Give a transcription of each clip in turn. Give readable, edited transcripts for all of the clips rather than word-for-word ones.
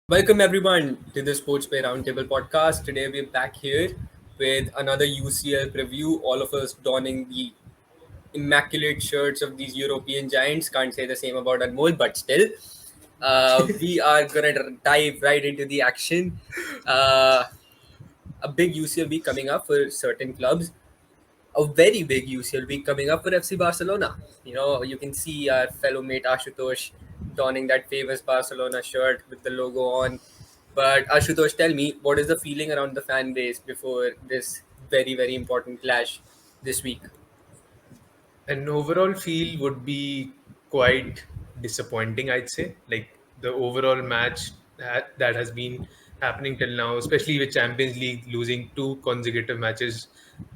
Welcome everyone to the Sports Play Roundtable podcast. Today we're back here with another UCL preview. All of us donning the immaculate shirts of these European giants. Can't say the same about Anmol, but still, we are gonna dive right into the action. Uh, a big UCL week coming up for certain clubs, a very big UCL week coming up for FC Barcelona. You can see our fellow mate Ashutosh donning that famous Barcelona shirt with the logo on. But Ashutosh, tell me, what is the feeling around the fan base before this very, very important clash this week? An overall feel would be quite disappointing, I'd say. Like the overall match that has been happening till now, especially with Champions League losing two consecutive matches,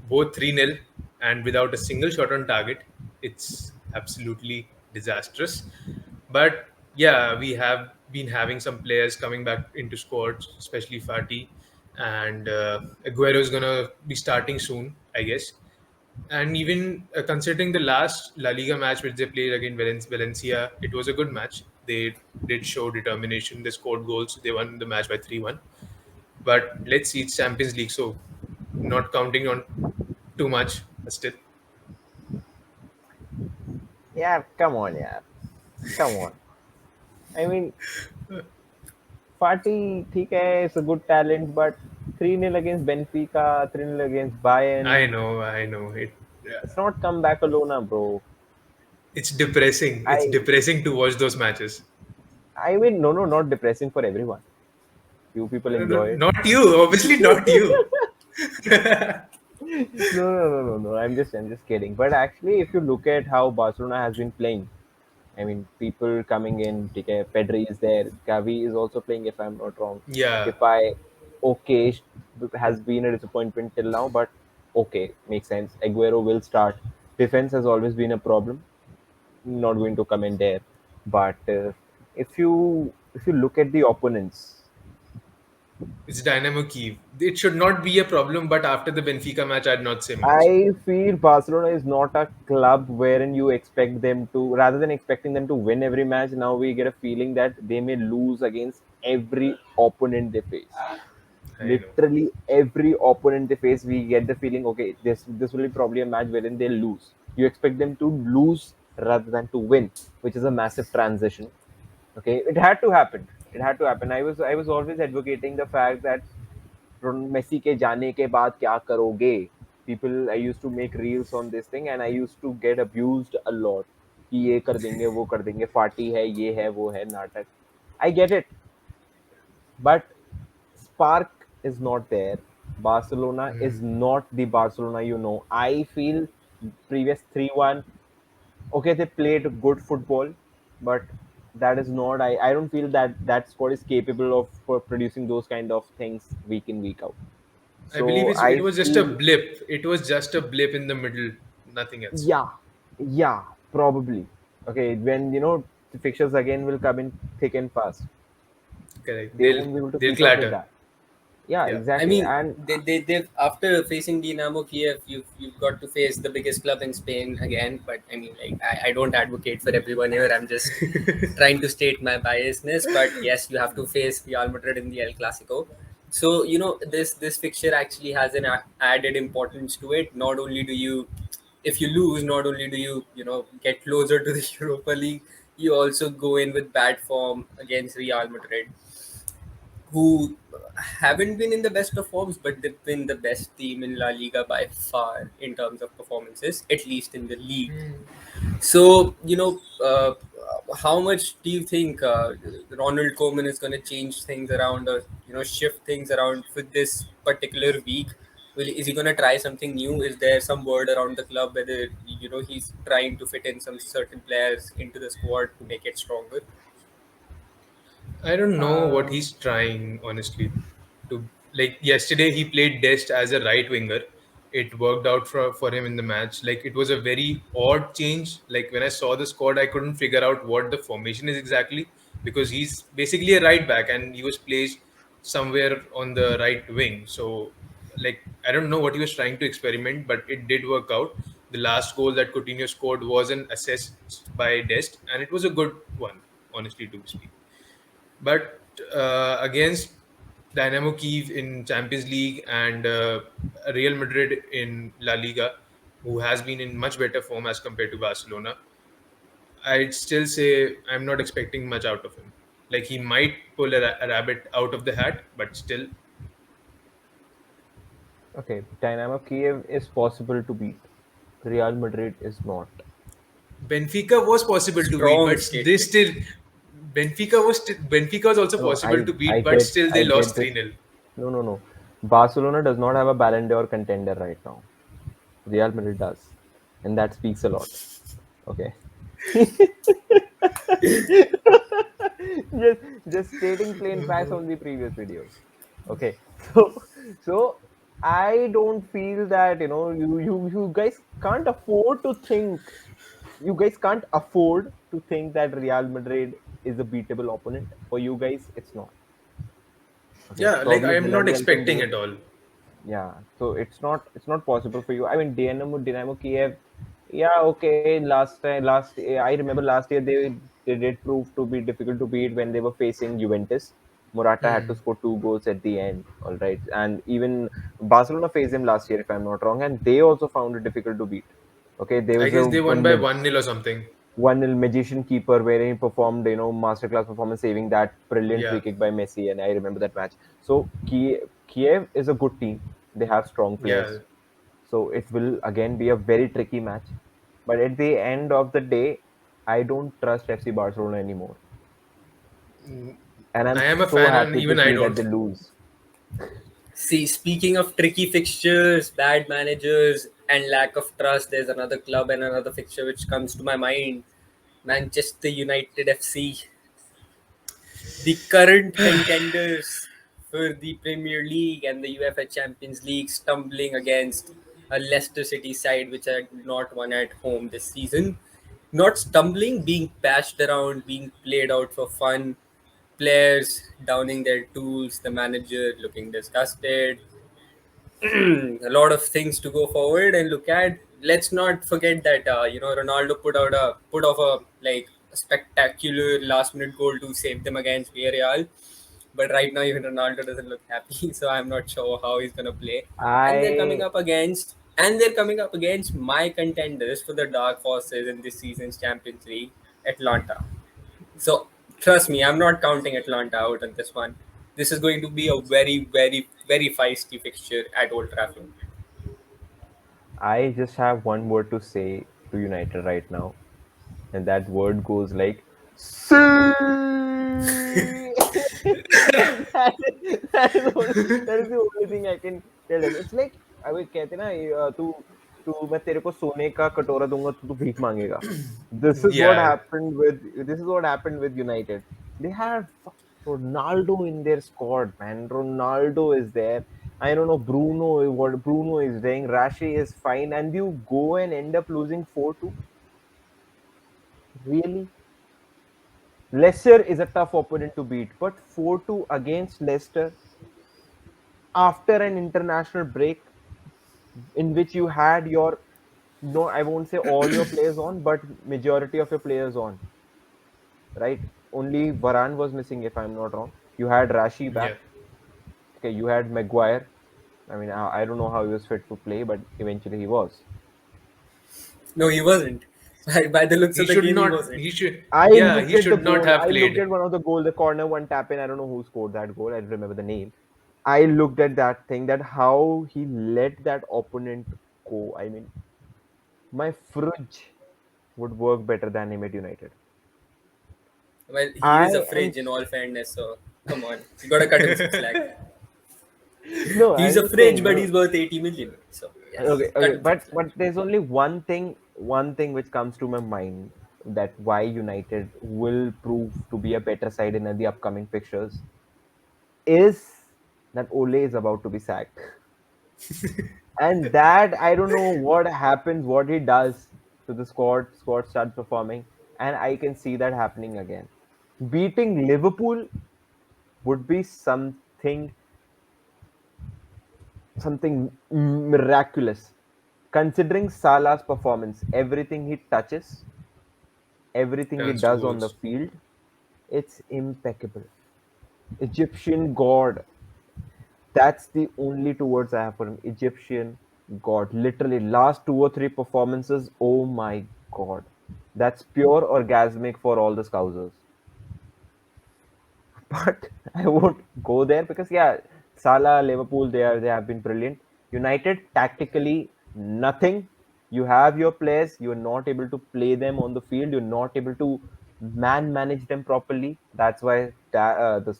both 3-0 and without a single shot on target, it's absolutely disastrous. But yeah, we have been having some players coming back into squads, especially Fati, and Aguero is gonna be starting soon, I guess. And even considering the last La Liga match which they played against Valencia, it was a good match. They did show determination. They scored goals. They won the match by 3-1. But let's see, it's Champions League, so not counting on too much, but still. Yeah, come on, yeah, come on. I mean, Fati, ठीक है, is a good talent, but 3-0 against Benfica, 3-0 against Bayern. I know. Yeah. It's not come back alone, bro. It's depressing. It's I, depressing to watch those matches. I mean, no, not depressing for everyone. Few people enjoy it. Not you, obviously not you. No. I'm just kidding. But actually, if you look at how Barcelona has been playing, I mean, people coming in, okay, Pedri is there, Gavi is also playing, if I'm not wrong. Yeah, If I, okay, has been a disappointment till now, but okay, makes sense. Aguero will start. Defense has always been a problem. Not going to comment there, but if you look at the opponents, it's Dynamo Kiev. It should not be a problem, but after the Benfica match, I'd not say much. I feel Barcelona is not a club wherein you expect them to, rather than expecting them to win every match, now we get a feeling that they may lose against every opponent they face. I know. Literally every opponent they face, we get the feeling, okay, this will be probably a match wherein they'll lose. You expect them to lose rather than to win, which is a massive transition. Okay, it had to happen. It had to happen. I was always advocating the fact that Messi के जाने के बाद क्या करोगे. People, I used to make reels on this thing and I used to get abused a lot कि ये कर देंगे वो कर देंगे फाटी है ये है वो है नाटक. I get it, but spark is not there. Barcelona is not the Barcelona you know. I feel previous 3-1, okay, they played good football, but that is not, I don't feel that that squad is capable of producing those kind of things week in week out. I believe So it I was just a feel, blip. It was just a blip in the middle, nothing else. yeah, yeah, probably. Okay, when the fixtures again will come in thick and fast, Correct. they won't be able to They'll keep up with clatter. that. Yeah, Yeah. I exactly. mean, And they've after facing Dinamo Kiev, you've got to face the biggest club in Spain again. But I mean, like, I don't advocate for everyone here. I'm just trying to state my biasness. But yes, you have to face Real Madrid in the El Clasico. So this fixture actually has an added importance to it. Not only do you, if you lose, not only do you get closer to the Europa League, you also go in with bad form against Real Madrid, who haven't been in the best of forms, but they've been the best team in La Liga by far in terms of performances, at least in the league. So, how much do you think Ronald Koeman is going to change things around, or shift things around for this particular week? Is he going to try something new? Is there some word around the club whether he's trying to fit in some certain players into the squad to make it stronger? I don't know what uh, he's trying, honestly. To like yesterday, he played Dest as a right winger. It worked out for him in the match. Like it was a very odd change. Like when I saw the squad, I couldn't figure out what the formation is exactly because he's basically a right back and he was placed somewhere on the right wing. So like I don't know what he was trying to experiment, but it did work out. The last goal that Coutinho scored was an assist by Dest, and it was a good one, honestly to speak. But against Dynamo Kiev in Champions League and Real Madrid in La Liga, who has been in much better form as compared to Barcelona, I'd still say I'm not expecting much out of him. Like he might pull a rabbit out of the hat, but still, Okay, Dynamo Kiev is possible to beat. Real Madrid is not. Benfica was possible to beat, Strong but they statement. still Benfica was also No, possible to I beat, but get still they I get lost this. 3-0. No. Barcelona does not have a Ballon d'Or contender right now. Real Madrid does, and that speaks a lot. Okay. just just stating plain facts on the previous videos. Okay. So I don't feel that you guys can't afford to think you guys can't afford to think that Real Madrid is a beatable opponent. For you guys, it's not. Okay. Yeah, like I Probably am not Villarreal can expecting do it. at all. Yeah, so it's not possible for you. I mean, Dynamo Kiev. Yeah, okay. I remember last year they did prove to be difficult to beat when they were facing Juventus. Morata had to Hmm. score 2 goals at the end. All right, and even Barcelona faced them last year, if I'm not wrong, and they also found it difficult to beat. Okay, there I was a guess they won by 1-0 or something. 1-0 magician keeper where he performed, masterclass performance, saving that brilliant Yeah, free kick by Messi, and I remember that match. So Kiev is a good team. They have strong yeah. players. So it will again be a very tricky match. But at the end of the day, I don't trust FC Barcelona anymore. And I'm I am a so fan, and happy to even I see that don't. they lose. See, speaking of tricky fixtures, bad managers, and lack of trust, there's another club and another fixture which comes to my mind. Manchester United FC, the current contenders for the Premier League and the UEFA Champions League, stumbling against a Leicester City side which had not won at home this season. Not stumbling, being bashed around, being played out for fun, players downing their tools, the manager looking disgusted, a lot of things to go forward and look at. Let's not forget that Ronaldo put off a like a spectacular last minute goal to save them against Villarreal. But right now even Ronaldo doesn't look happy, so I'm not sure how he's gonna play. And I they're coming up against my contenders for the dark horses in this season's Champions League, Atlanta. So trust me, I'm not counting Atlanta out on this one. This is going to be a very, very, very feisty fixture at Old Trafford. I just have one word to say to United right now, and that word goes like "See." that is the only thing I can tell them. It's like अबे कहते ना तू मैं तेरे को सोने का कटोरा दूंगा तो तू भीख मांगेगा. Yeah, This is what happened with United. They had Ronaldo in their squad, man. Ronaldo is there. I don't know what Bruno is doing. Rashi is fine, and you go and end up losing 4-2. Really? Leicester is a tough opponent to beat, but 4-2 against Leicester after an international break in which you had your no, I won't say all your players on, but majority of your players on, right? Only Varane was missing, if I'm not wrong. You had Rashi yeah. back. Okay, you had Maguire. I mean, I don't know how he was fit to play, but eventually he was. No, he wasn't. By the looks He of the should game, he not. wasn't. He should. I Yeah, looked he at the should not goal. have I looked played. at one of the goals, the corner one tap in. I don't know who scored that goal. I don't remember the name. I looked at that thing, that how he let that opponent go. I mean, my fridge would work better than him at United. Well, he is a I am fridge in all fairness, so come on. You gotta cut him some slack. no, He's I'm a just fridge, saying, but he's worth 80 million. So, yes, okay, cut okay, him some but slack. there's only one thing which comes to my mind, that why United will prove to be a better side in the upcoming fixtures is that Ole is about to be sacked. And that I don't know what happens, what he does to the squad start performing, and I can see that happening again. Beating Liverpool would be something miraculous, considering Salah's performance. Everything he touches, everything he Turns to does on the goals. field, it's impeccable. Egyptian god. That's the only two words I have for him. Egyptian god. Literally, last two or three performances. Oh my god. That's pure orgasmic for all the Scousers. But I won't go there because yeah, Salah, Liverpool, they have been brilliant. United tactically nothing. You have your players, you're not able to play them on the field. You're not able to manage them properly. That's why the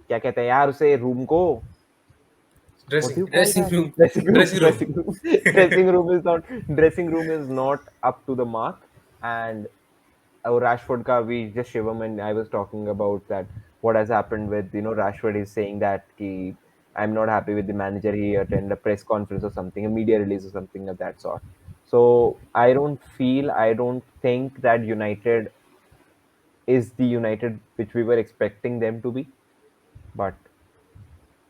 क्या कहते हैं यार उसे room को what do Dressing. you call Dressing that? room. Dressing room. Dressing room. Dressing room is not up to the mark. And Rashford ka we just Shivam and I was talking about that what has happened with Rashford is saying that I'm not happy with the manager. He attended a press conference or something, a media release or something of that sort. So I don't think that United is the United which we were expecting them to be. But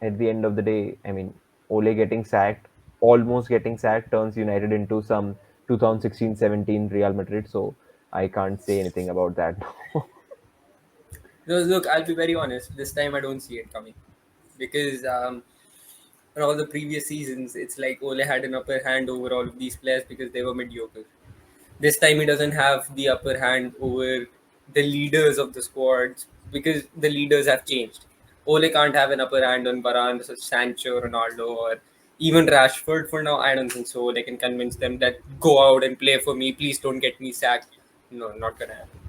at the end of the day, I mean, Ole getting sacked, almost getting sacked, turns United into some 2016-17 Real Madrid. So I can't say anything about that. No, look, I'll be very honest. This time I don't see it coming because in all the previous seasons, it's like Ole had an upper hand over all of these players because they were mediocre. This time he doesn't have the upper hand over the leaders of the squads because the leaders have changed. Ole can't have an upper hand on Varane, Sancho, Ronaldo, or even Rashford for now. I don't think so. Ole can convince them that go out and play for me. Please don't get me sacked. No, not gonna happen.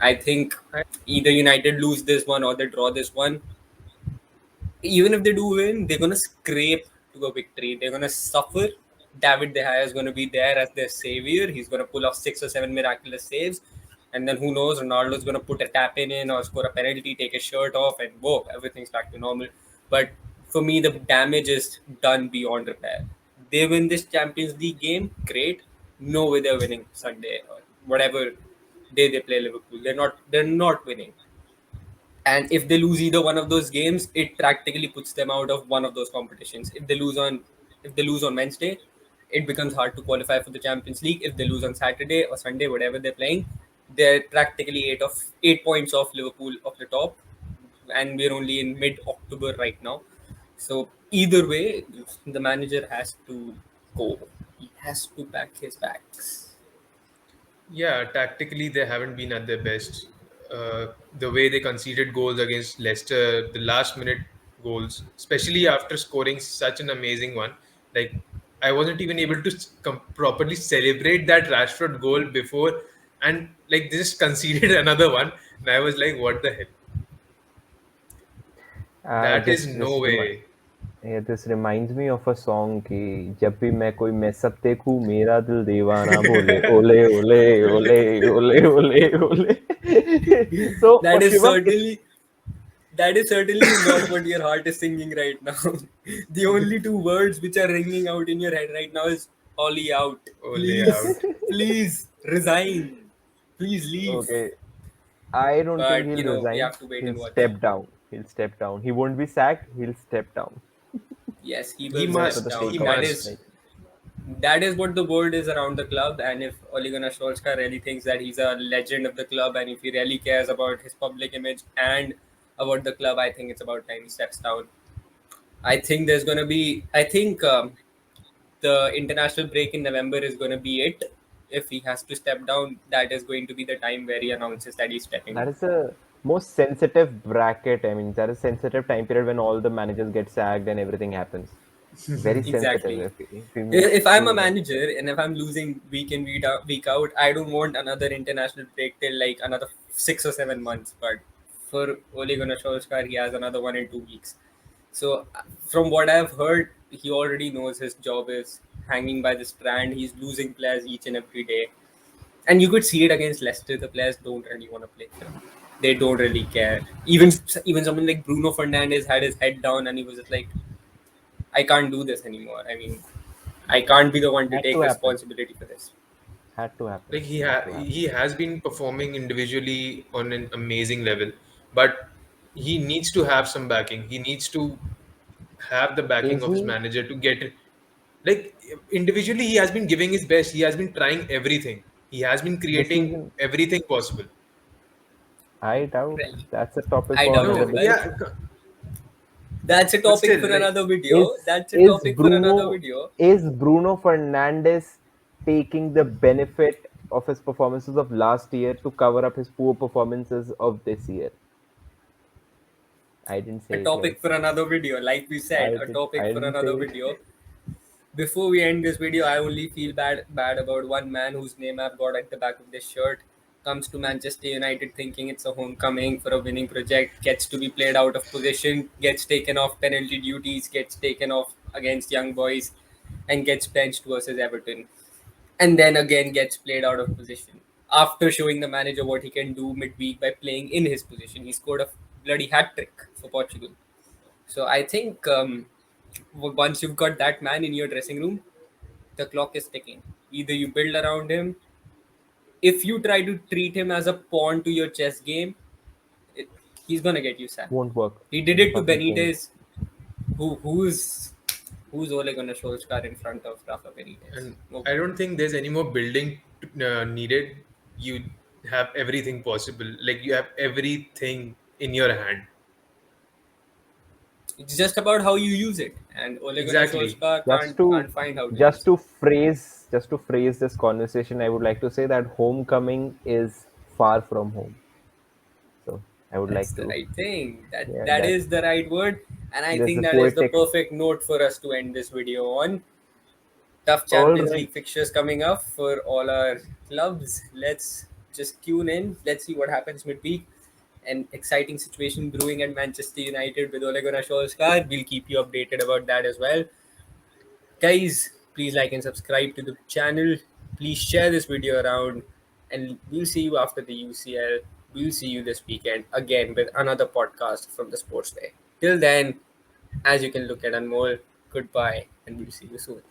I think I- either United lose this one or they draw this one. Even if they do win, they're gonna scrape to a victory. They're gonna suffer. David De Gea is gonna be there as their savior. He's gonna pull off 6 or 7 miraculous saves, and then who knows? Ronaldo's gonna put a tap in or score a penalty, take his shirt off, and whoa, everything's back to normal. But for me, the damage is done beyond repair. They win this Champions League game, great. No way they're winning Sunday or whatever day they play Liverpool. They're not winning. And if they lose either one of those games, it practically puts them out of one of those competitions. If they lose on Wednesday, it becomes hard to qualify for the Champions League. If they lose on Saturday or Sunday, whatever they're playing, they're practically 8 points off Liverpool of the top, and we're only in mid-October right now. So either way, the manager has to go. He has to pack his bags. Yeah, tactically they haven't been at their best. The way they conceded goals against Leicester, the last minute goals, especially after scoring such an amazing one, like I wasn't even able to properly celebrate that Rashford goal before, and like they just conceded another one, and I was like, what the hell? That is Just no way. yeah, this reminds me of a song कि जब भी मैं कोई mess up देखूं मेरा दिल दीवाना बोले ओले ओले ओले ओले ओले ओले so for That is Shivam certainly That is certainly not what your heart is singing right now. The only two words which are ringing out in your head right now is Ollie out. Ole Please, out. please resign. Please leave. okay I don't think But he'll we resign. have to wait He'll and watch. step down. He'll step down. He won't be sacked. He'll step down. Yes, he He will Just for step the must. down. sake He of That it. must. is Like, that is what the word is around the club. And if Ole Gunnar Solskjaer really thinks that he's a legend of the club, and if he really cares about his public image and about the club, I think it's about time he steps down. I think there's going to be. I think the international break in November is going to be it. If he has to step down, that is going to be the time where he announces that he's stepping that down. is a most sensitive bracket. I mean, that is sensitive time period when all the managers get sacked and everything happens. Very sensitive. Exactly. If he makes If I'm a too much. manager and if I'm losing week in week out, I don't want another international break till like another 6 or 7 months. But for Ole Gunnar Solskjaer, he has another 1 in 2 weeks. So from what I've heard, he already knows his job is hanging by the strand. He's losing players each and every day, and you could see it against Leicester. The players don't really want to play. They don't really care. Even someone like Bruno Fernandes had his head down, and he was just like, "I can't do this anymore. I mean, I can't be the one to Had to take happen. responsibility for this." Had to happen. Like Had to happen. he has been performing individually on an amazing level, but he needs to have some backing. He needs to have the backing Is of his he? manager to get it. Like individually, he has been giving his best. He has been trying everything. He has been This creating season, everything possible. I doubt. Well, That's a topic I for doubt another as No, day. well. yeah, That's a but topic still, for like, another video. Is That's a is topic for another Bruno video. is Bruno Fernandes taking the benefit of his performances of last year to cover up his poor performances of this year? I didn't A say it right. topic for another video. Like we said, a I topic for didn't another say it. video. Before we end this video, I only feel bad about one man whose name I've got at the back of this shirt. Comes to Manchester United thinking it's a homecoming for a winning project, gets to be played out of position, gets taken off penalty duties, gets taken off against young boys, and gets benched versus Everton. And then again gets played out of position. After showing the manager what he can do midweek by playing in his position, he scored a bloody hat trick for Portugal. So I think once you've got that man in your dressing room, the clock is ticking. Either you build around him. If you try to treat him as a pawn to your chess game, it, he's gonna get you sacked. Won't work. He did Won't it to fucking change. Benitez. Who's Ole Gunnar Solskjaer in front of Rafa Benitez? and No. I don't think there's any more building needed. You have everything possible. Like, you have everything in your hand. It's just about how you use it, and Ole Gunnar Exactly. Solskjaer Just can't to find how to just use it. to phrase this conversation, I would like to say that homecoming is far from home. So I would That's like the to, right thing. That yeah, that that is the right word, and I there's think a that is the poetic. perfect note for us to end this video on. Tough All Champions right. League fixtures coming up for all our clubs. Let's just tune in. Let's see what happens midweek. An exciting situation brewing at Manchester United with Ole Gunnar Solskjaer. We'll keep you updated about that as well. Guys, please like and subscribe to the channel. Please share this video around, and we'll see you after the UCL. We'll see you this weekend again with another podcast from the Sports Day. Till then, as you can look at Anmol, goodbye, and we'll see you soon.